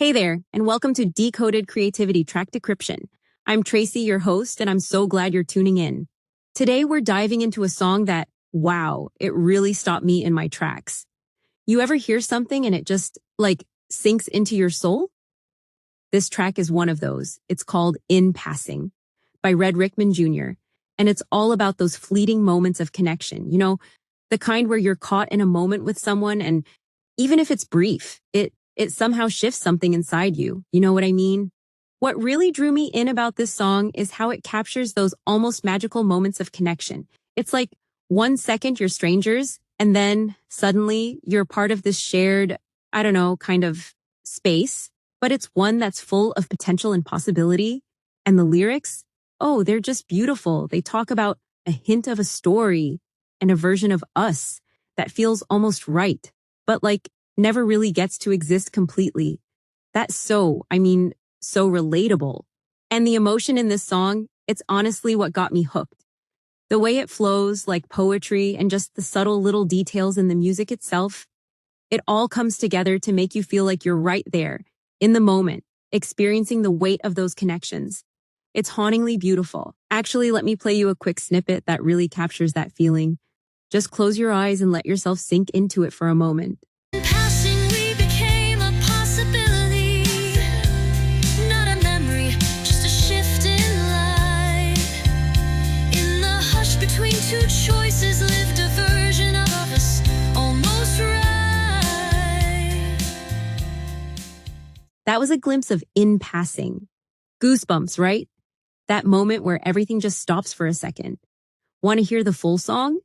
Hey there, and welcome to Decoded Creativity Track Decryption. I'm Tracy, your host, and I'm so glad you're tuning in. Today, we're diving into a song that, wow, it really stopped me in my tracks. You ever hear something and it just, sinks into your soul? This track is one of those. It's called In Passing by Red Rickman Jr., and it's all about those fleeting moments of connection. The kind where you're caught in a moment with someone, and even if it's brief, it somehow shifts something inside you. You know what I mean? What really drew me in about this song is how it captures those almost magical moments of connection. It's like 1 second you're strangers, and then suddenly you're part of this shared, I don't know, kind of space, but it's one that's full of potential and possibility. And the lyrics, oh, they're just beautiful. They talk about a hint of a story and a version of us that feels almost right, but never really gets to exist completely. That's so relatable. And the emotion in this song, it's honestly what got me hooked. The way it flows like poetry and just the subtle little details in the music itself, it all comes together to make you feel like you're right there, in the moment, experiencing the weight of those connections. It's hauntingly beautiful. Actually, let me play you a quick snippet that really captures that feeling. Just close your eyes and let yourself sink into it for a moment. Passing, we became a possibility, not a memory, just a shift in light. In the hush between two choices lived a version of us, almost right. That was a glimpse of In Passing. Goosebumps, right? That moment where everything just stops for a second. Want to hear the full song?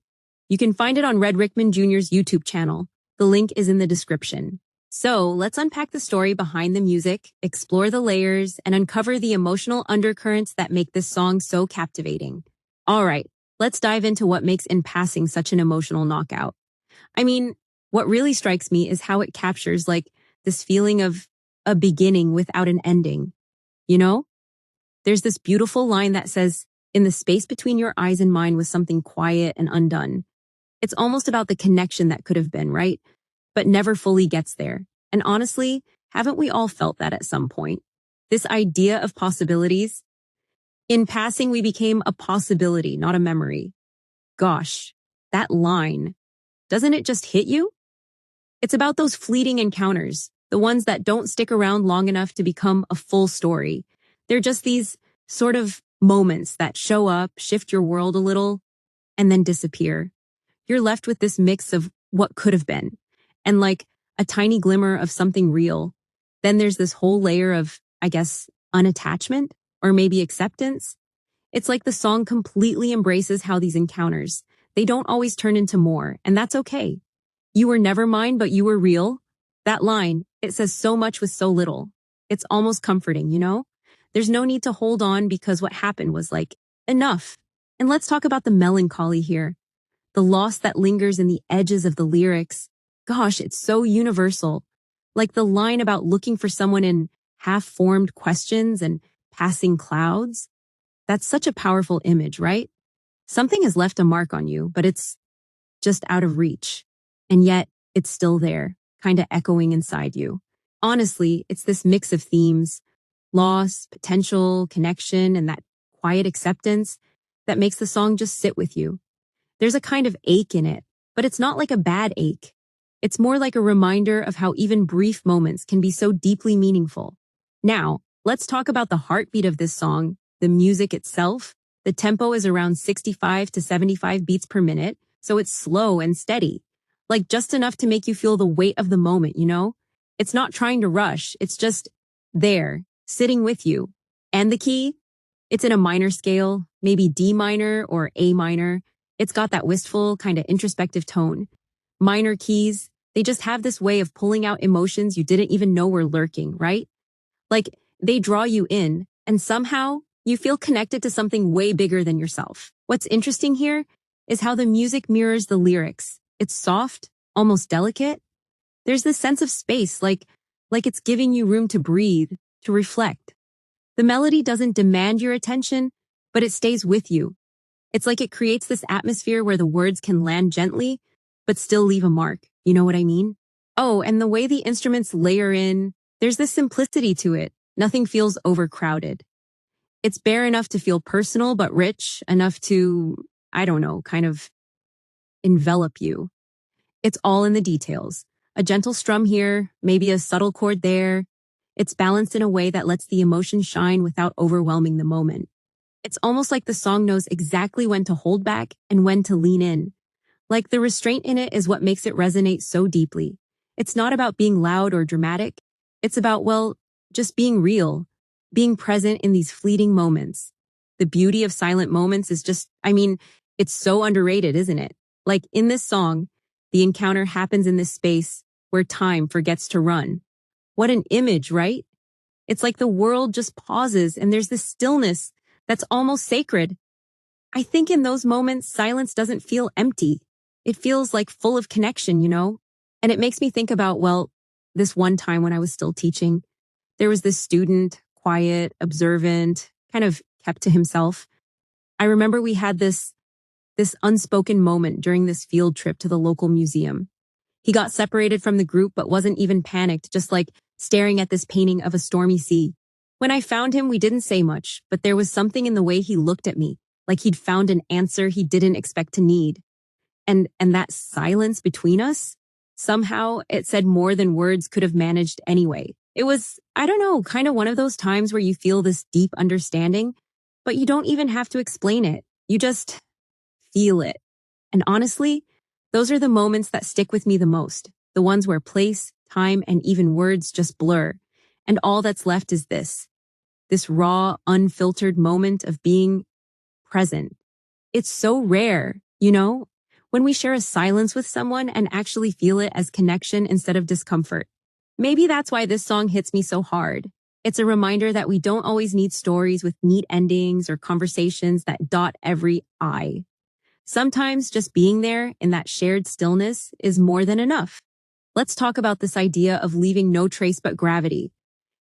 You can find it on Red Rickman Jr.'s YouTube channel. The link is in the description. So let's unpack the story behind the music, explore the layers, and uncover the emotional undercurrents that make this song so captivating. All right, let's dive into what makes In Passing such an emotional knockout. What really strikes me is how it captures this feeling of a beginning without an ending. You know? There's this beautiful line that says, "In the space between your eyes and mine was something quiet and undone." It's almost about the connection that could have been, right? But never fully gets there. And honestly, haven't we all felt that at some point? This idea of possibilities. In passing, we became a possibility, not a memory. Gosh, that line, doesn't it just hit you? It's about those fleeting encounters, the ones that don't stick around long enough to become a full story. They're just these sort of moments that show up, shift your world a little, and then disappear. You're left with this mix of what could have been and a tiny glimmer of something real. Then there's this whole layer of, unattachment or maybe acceptance. It's like the song completely embraces how these encounters, they don't always turn into more, and that's okay. You were never mine, but you were real. That line, it says so much with so little. It's almost comforting, you know? There's no need to hold on because what happened was enough. And let's talk about the melancholy here. The loss that lingers in the edges of the lyrics. Gosh, it's so universal. Like the line about looking for someone in half-formed questions and passing clouds. That's such a powerful image, right? Something has left a mark on you, but it's just out of reach. And yet, it's still there, kind of echoing inside you. Honestly, it's this mix of themes, loss, potential, connection, and that quiet acceptance that makes the song just sit with you. There's a kind of ache in it, but it's not like a bad ache. It's more like a reminder of how even brief moments can be so deeply meaningful. Now, let's talk about the heartbeat of this song, the music itself. The tempo is around 65 to 75 beats per minute, so it's slow and steady. Just enough to make you feel the weight of the moment, you know? It's not trying to rush, it's just there, sitting with you. And the key? It's in a minor scale, maybe D minor or A minor. It's got that wistful, kind of introspective tone. Minor keys, they just have this way of pulling out emotions you didn't even know were lurking, right? They draw you in, and somehow you feel connected to something way bigger than yourself. What's interesting here is how the music mirrors the lyrics. It's soft, almost delicate. There's this sense of space, like it's giving you room to breathe, to reflect. The melody doesn't demand your attention, but it stays with you. It's like it creates this atmosphere where the words can land gently, but still leave a mark. You know what I mean? Oh, and the way the instruments layer in, There's this simplicity to it. Nothing feels overcrowded. It's bare enough to feel personal, but rich enough to, I don't know, kind of envelop you. It's all in the details. A gentle strum here, maybe a subtle chord there. It's balanced in a way that lets the emotion shine without overwhelming the moment. It's almost like the song knows exactly when to hold back and when to lean in. Like the restraint in it is what makes it resonate so deeply. It's not about being loud or dramatic. It's about, well, just being real, being present in these fleeting moments. The beauty of silent moments is just, it's so underrated, isn't it? Like in this song, the encounter happens in this space where time forgets to run. What an image, right? It's like the world just pauses and there's this stillness that's almost sacred. I think in those moments, silence doesn't feel empty. It feels like full of connection, you know? And it makes me think about, well, this one time when I was still teaching, there was this student, quiet, observant, kind of kept to himself. I remember we had this unspoken moment during this field trip to the local museum. He got separated from the group but wasn't even panicked, just like staring at this painting of a stormy sea. When I found him, we didn't say much, but there was something in the way he looked at me, like he'd found an answer he didn't expect to need. And that silence between us, somehow it said more than words could have managed anyway. It was, I don't know, kind of one of those times where you feel this deep understanding, but you don't even have to explain it. You just feel it. And honestly, those are the moments that stick with me the most. The ones where place, time, and even words just blur. And all that's left is this raw, unfiltered moment of being present. It's so rare, you know, when we share a silence with someone and actually feel it as connection instead of discomfort. Maybe that's why this song hits me so hard. It's a reminder that we don't always need stories with neat endings or conversations that dot every I. Sometimes just being there in that shared stillness is more than enough. Let's talk about this idea of leaving no trace but gravity.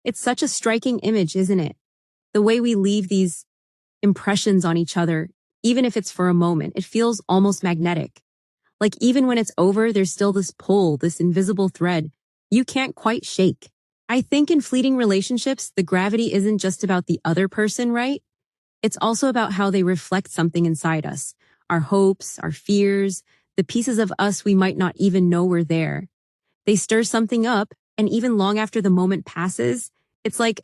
It's such a striking image, isn't it? The way we leave these impressions on each other, even if it's for a moment, it feels almost magnetic. Like even when it's over, there's still this pull, this invisible thread you can't quite shake. I think in fleeting relationships, the gravity isn't just about the other person, right? It's also about how they reflect something inside us. Our hopes, our fears, the pieces of us we might not even know were there. They stir something up, and even long after the moment passes, it's like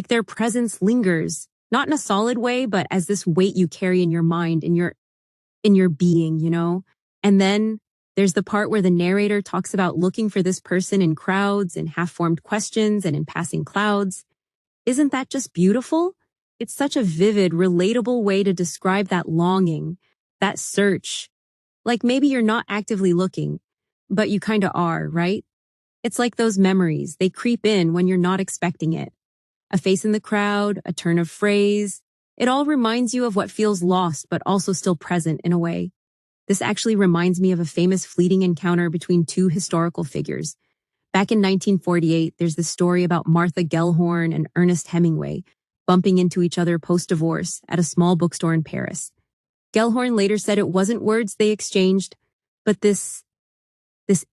their presence lingers, not in a solid way, but as this weight you carry in your mind, in your being, you know? And then there's the part where the narrator talks about looking for this person in crowds, in half-formed questions, and in passing clouds. Isn't that just beautiful? It's such a vivid, relatable way to describe that longing, that search. Like maybe you're not actively looking, but you kind of are, right? It's like those memories. They creep in when you're not expecting it. A face in the crowd, a turn of phrase. It all reminds you of what feels lost, but also still present in a way. This actually reminds me of a famous fleeting encounter between two historical figures. Back in 1948, there's this story about Martha Gellhorn and Ernest Hemingway bumping into each other post-divorce at a small bookstore in Paris. Gellhorn later said it wasn't words they exchanged, but this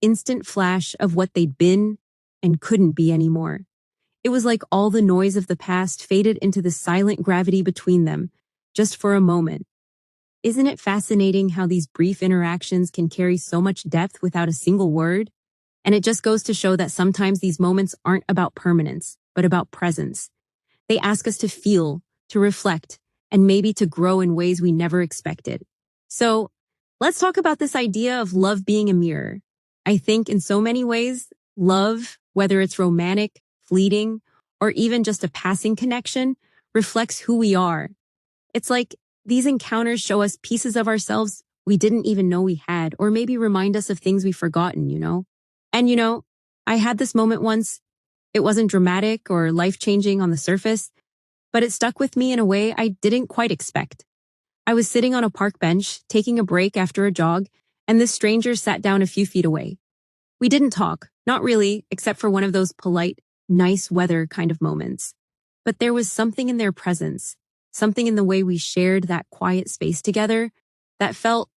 instant flash of what they'd been and couldn't be anymore. It was like all the noise of the past faded into the silent gravity between them, just for a moment. Isn't it fascinating how these brief interactions can carry so much depth without a single word? And it just goes to show that sometimes these moments aren't about permanence, but about presence. They ask us to feel, to reflect, and maybe to grow in ways we never expected. So let's talk about this idea of love being a mirror. I think in so many ways, love, whether it's romantic, fleeting, or even just a passing connection, reflects who we are. It's like these encounters show us pieces of ourselves we didn't even know we had, or maybe remind us of things we've forgotten, you know? And I had this moment once. It wasn't dramatic or life-changing on the surface, but it stuck with me in a way I didn't quite expect. I was sitting on a park bench, taking a break after a jog, and this stranger sat down a few feet away. We didn't talk, not really, except for one of those polite, nice weather kind of moments. But there was something in their presence, something in the way we shared that quiet space together that felt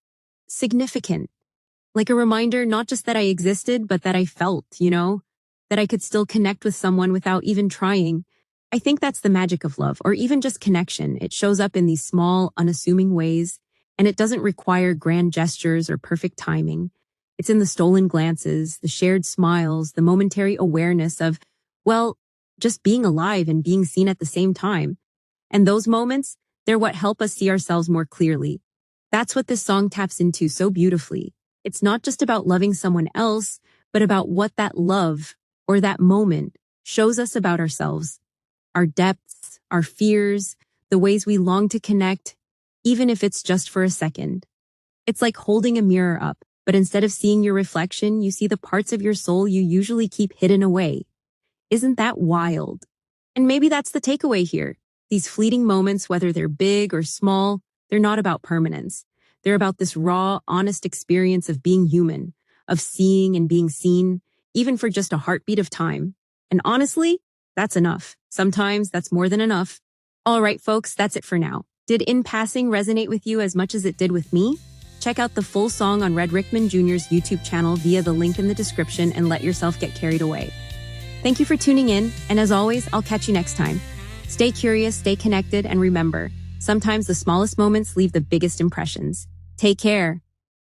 significant. Like a reminder not just that I existed, but that I felt, that I could still connect with someone without even trying. I think that's the magic of love, or even just connection. It shows up in these small, unassuming ways, and it doesn't require grand gestures or perfect timing. It's in the stolen glances, the shared smiles, the momentary awareness of, well, just being alive and being seen at the same time. And those moments, they're what help us see ourselves more clearly. That's what this song taps into so beautifully. It's not just about loving someone else, but about what that love or that moment shows us about ourselves, our depths, our fears, the ways we long to connect, even if it's just for a second. It's like holding a mirror up, but instead of seeing your reflection, you see the parts of your soul you usually keep hidden away. Isn't that wild? And maybe that's the takeaway here. These fleeting moments, whether they're big or small, they're not about permanence. They're about this raw, honest experience of being human, of seeing and being seen, even for just a heartbeat of time. And honestly, that's enough. Sometimes that's more than enough. All right, folks, that's it for now. Did In Passing resonate with you as much as it did with me? Check out the full song on Red Rickman Jr.'s YouTube channel via the link in the description and let yourself get carried away. Thank you for tuning in, and as always, I'll catch you next time. Stay curious, stay connected, and remember, sometimes the smallest moments leave the biggest impressions. Take care.